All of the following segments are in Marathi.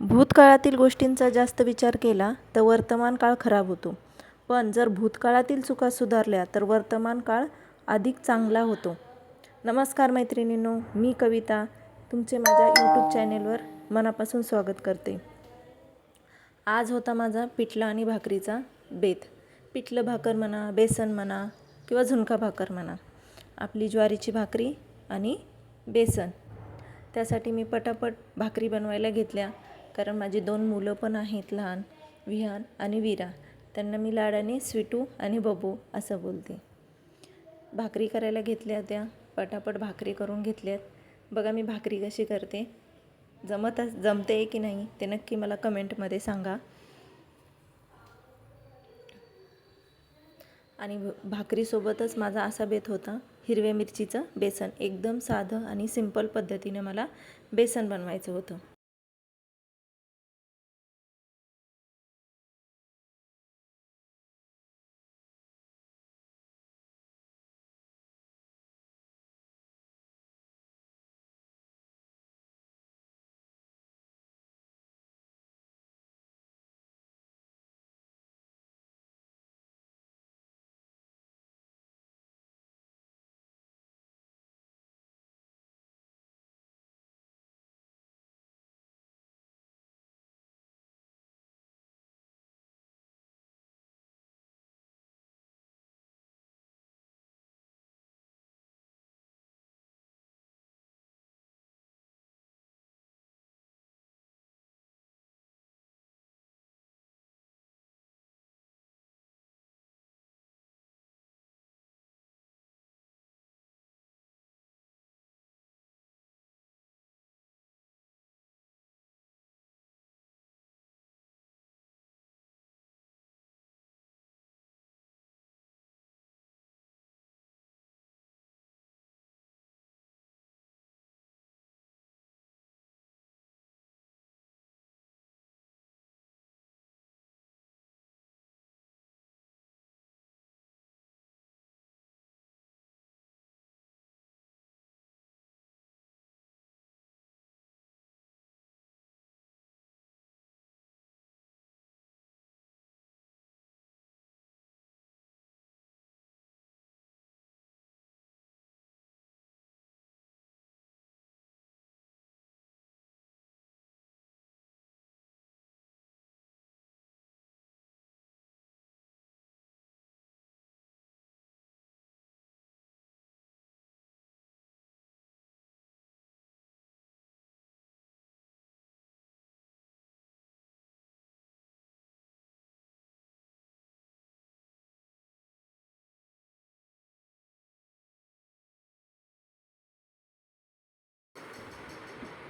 भूतकाळातील गोष्टींचा जास्त विचार केला तर वर्तमान काळ खराब होतो, पण जर भूतकाळातील चुका सुधारल्या तर वर्तमान काळ अधिक चांगला होतो. नमस्कार मैत्रिणींनो, मी कविता तुमचे माझ्या यूट्यूब चॅनेलवर मनापासून स्वागत करते. आज होता माझा पिठलं आणि भाकरीचा बेत. पिठलं भाकर म्हणा, बेसन म्हणा किंवा झुणका भाकर म्हणा, आपली ज्वारीची भाकरी आणि बेसन. त्यासाठी मी पटापट भाकरी बनवायला घेतल्या, कारण माझी 2 मुलं पण आहेत लहान, विहान आणि वीरा. त्यांना मी लाडाने स्वीटू आणि बबू असं बोलते. भाकरी करायला घेतल्या होत्या, पटापट भाकरी करून घेतल्यात. बघा मी भाकरी कशी करते, जमते की नाही ते नक्की मला कमेंटमध्ये सांगा. आणि भाकरीसोबतच माझा असा बेत होता हिरव्या मिरचीचं बेसन. एकदम साधं आणि सिंपल पद्धतीने मला बेसन बनवायचं होतं.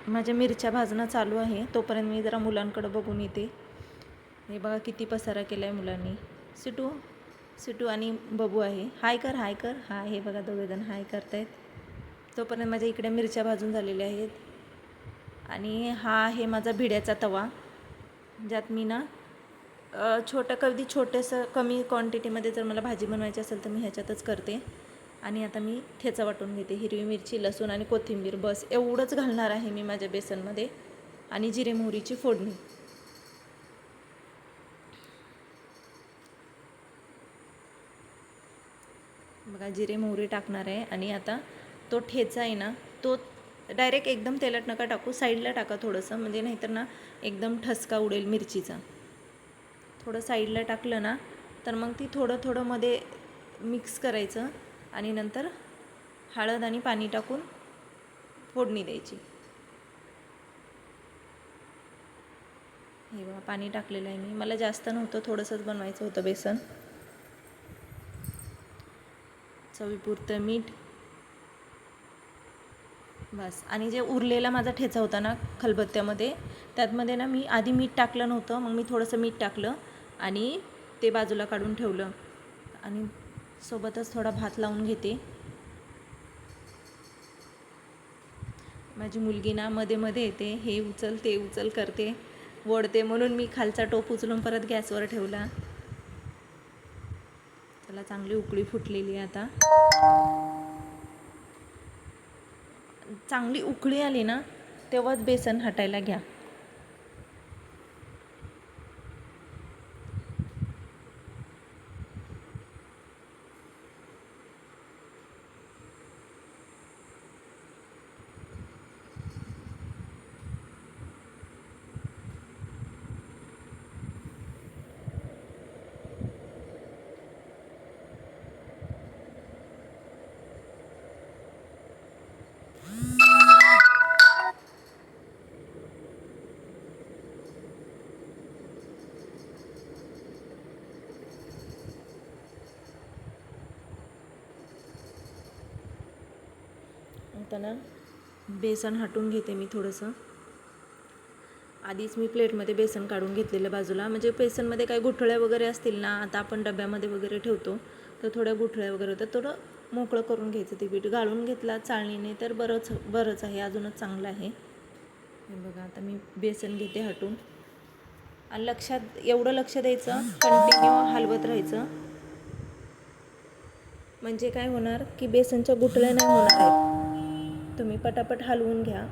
माझ्या मिरच्या भाजणं चालू आहे, तोपर्यंत मी जरा मुलांकडे बघून येते. हे बघा किती पसारा केला आहे मुलांनी. सिटू आणि बबू आहे. हाय कर. हा हे बघा दोघेजण हाय करतायत. तोपर्यंत माझ्या इकडे मिरच्या भाजून झालेल्या आहेत. आणि हा आहे माझा भिड्याचा तवा, ज्यात मी ना छोटंसं कमी क्वांटिटीमध्ये जर मला भाजी बनवायची असेल तर मी ह्याच्यातच करते. आणि आता मी ठेचा वाटून घेते. हिरवी मिरची, लसूण आणि कोथिंबीर, बस एवढंच घालणार आहे मी माझ्या बेसनमध्ये. आणि जिरे मोहरीची फोडणी. बघा जिरे मोहरी टाकणार आहे. आणि आता तो ठेचा आहे ना, तो डायरेक्ट एकदम तेलात नका टाकू, साईडला टाका थोडंसं, म्हणजे नाहीतर ना एकदम ठसका उडेल मिरचीचा. थोडं साईडला टाकलं ना तर मग ती थोडं मध्ये मिक्स करायचं आणि नंतर हळद आणि पाणी टाकून फोडणी द्यायची. हे बघा पाणी टाकलेलं आहे मी. मला जास्त नव्हतं, थोडंसंच बनवायचं होतं बेसन. चवीपुरतं मीठ, बस. आणि जे उरलेला माझा ठेचा होता ना खलबत्त्यामध्ये, त्यातमध्ये ना मी आधी मीठ टाकलं नव्हतं, मग मी थोडंसं मीठ टाकलं आणि ते बाजूला काढून ठेवलं. आणि सोबतच थोडा भात लावून घेते. माझी मुलगी ना मध्ये येते, हे उचल ते उचल करते, ओढते, म्हणून मी खालचा टोप उचलून परत गॅसवर ठेवला. त्याला चांगली उकळी फुटलेली आहे. आता चांगली उकळी आली ना तेव्हाच बेसन हटायला घ्या. आता ना बेसन हटून घेते मी थोडंसं. आधीच मी प्लेटमध्ये बेसन काढून घेतलेलं बाजूला, म्हणजे बेसनमध्ये काही गुठळ्या वगैरे असतील ना, आता आपण डब्यामध्ये वगैरे ठेवतो तर थोड्या गुठळ्या वगैरे होतात, थोडं मोकळं करून घ्यायचं ते पीठ. गाळून घेतला चाळणीने तर बरंच आहे, अजूनच चांगलं आहे. हे बघा आता मी बेसन घेते हटून. आणि एवढं लक्ष द्यायचं, कंटिन्यू हलवत राहायचं, म्हणजे काय होणार की बेसनच्या गुठळ्या नाही होणार आहेत. तुम्ही पटापट हलवून घ्या,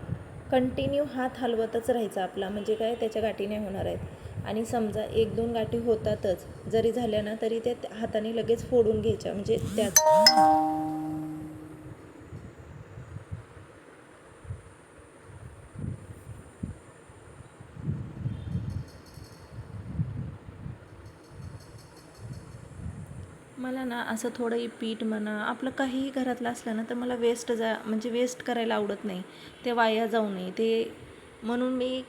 कंटिन्यू हात हलवतच राहायचा आपला, म्हणजे काय त्याच्या गाठी नाही होणार आहेत. आणि समजा 1-2 गाठी होतातच जरी झाल्या ना, तरी त्या हाताने लगेच फोडून घ्यायच्या, म्हणजे त्याच. मला ना असं थोडंही पीठ म्हणा, आपलं काहीही घरातलं असलं ना, तर मला म्हणजे वेस्ट करायला आवडत नाही, ते वाया जाऊ नये ते. म्हणून मी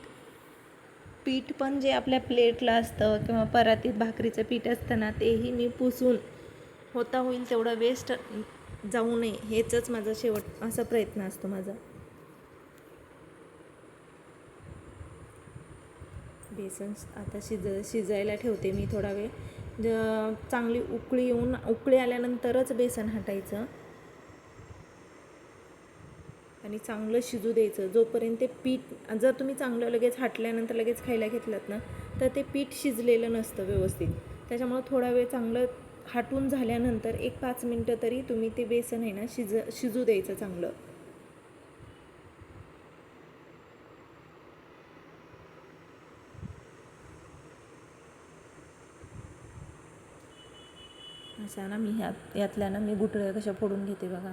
पीठ पण जे आपल्या प्लेटला असतं किंवा परातीत भाकरीचं पीठ असतं ना, तेही मी पुसून होता होईल तेवढं वेस्ट जाऊ नये, हेच माझा शेवट असा प्रयत्न असतो माझा. बेसन आता शिजायला ठेवते मी थोडा वेळ. चांगली उकळी आल्यानंतरच बेसन हटायचं आणि चांगलं शिजू द्यायचं. जोपर्यंत ते पीठ, जर तुम्ही चांगलं लगेच हटल्यानंतर लगेच खायला घेतलात ना, तर ते पीठ शिजलेलं नसतं व्यवस्थित. त्याच्यामुळं थोडा वेळ चांगलं हटून झाल्यानंतर 1-5 मिनटं तरी तुम्ही ते बेसन आहे ना शिजू द्यायचं चांगलं. अशा ना मी यातल्या ना मी गुठळ्या कशा फोडून घेते बघा.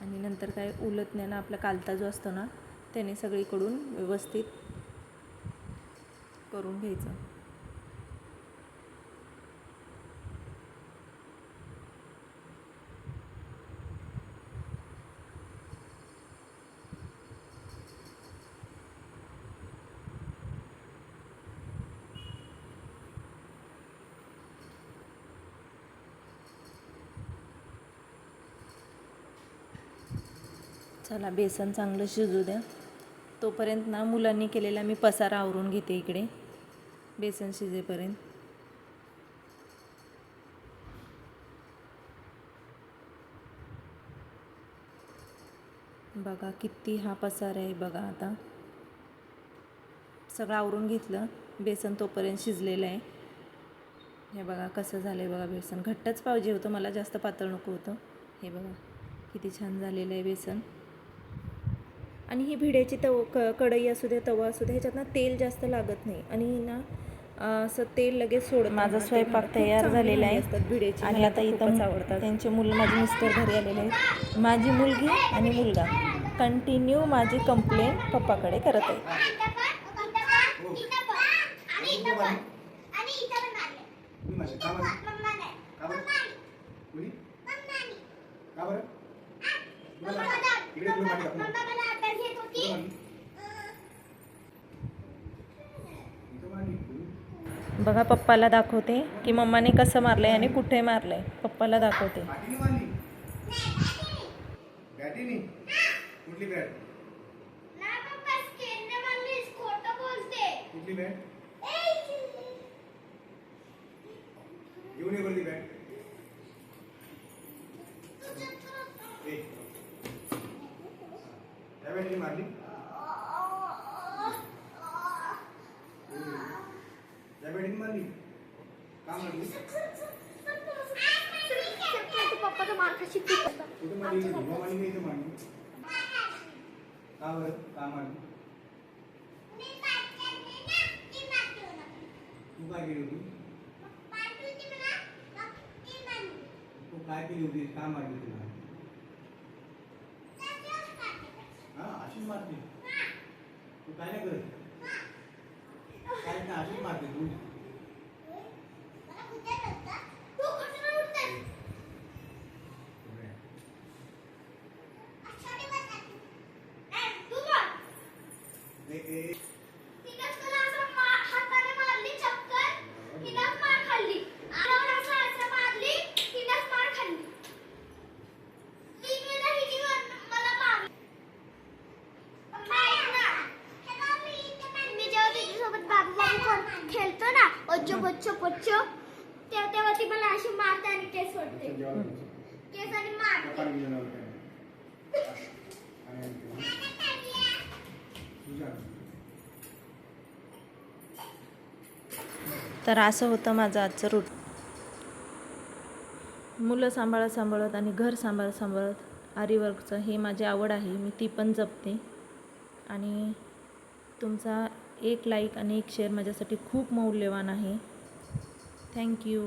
आणि नंतर काय उलटण्यानं आपला कालता जो असतो ना, त्याने सगळीकडून व्यवस्थित करून घ्यायचं. चला बेसन चांगलं शिजू द्या. तोपर्यंत ना मुलांनी केलेला मी पसारा आवरून घेते इकडे बेसन शिजेपर्यंत. बघा किती हा पसारा आहे बघा. आता सगळं आवरून घेतलं, बेसन तोपर्यंत शिजलेलं आहे. हे बघा कसं झालं आहे बघा. बेसन घट्टच पाहिजे होतं मला, जास्त पातळ नको होतं. हे बघा किती छान झालेलं आहे बेसन. आणि ही भिड्याची कढई असू द्या, तवा असू द्या, ह्याच्यात ना तेल जास्त लागत नाही आणि ना असं तेल लगेच सोडत. माझा स्वयंपाक तयार झालेला आहे भिड्याची. आणि आता इथं आवडतात त्यांचे मुलं, माझे मिस्टर घरी आलेले आहेत. माझी मुलगी आणि मुलगा कंटिन्यू माझी कंप्लेंट पप्पाकडे करत आहे. बघा पप्पाला दाखवते की मम्माने कसं मारलंय आणि कुठे मारलंय. पप्पाला दाखवते. काय केली होती, काय मारली तुला? अशीच मारते तू, काय नाही करत, काय नाही अशीच मारते तू. ओच्चो बच्चो पच्चो तेव्हा ती मला अशी मारते आणि केस सोडते. केस आणि मारते. तर असं होतं माझं आजचं रूट. मुलं सांभाळत आणि घर सांभाळत आरीवर्कचं हे माझी आवड आहे. मी ती पण जपते. आणि तुमचा एक लाईक आणि एक शेअर माझ्यासाठी खूप मौल्यवान आहे. थँक्यू.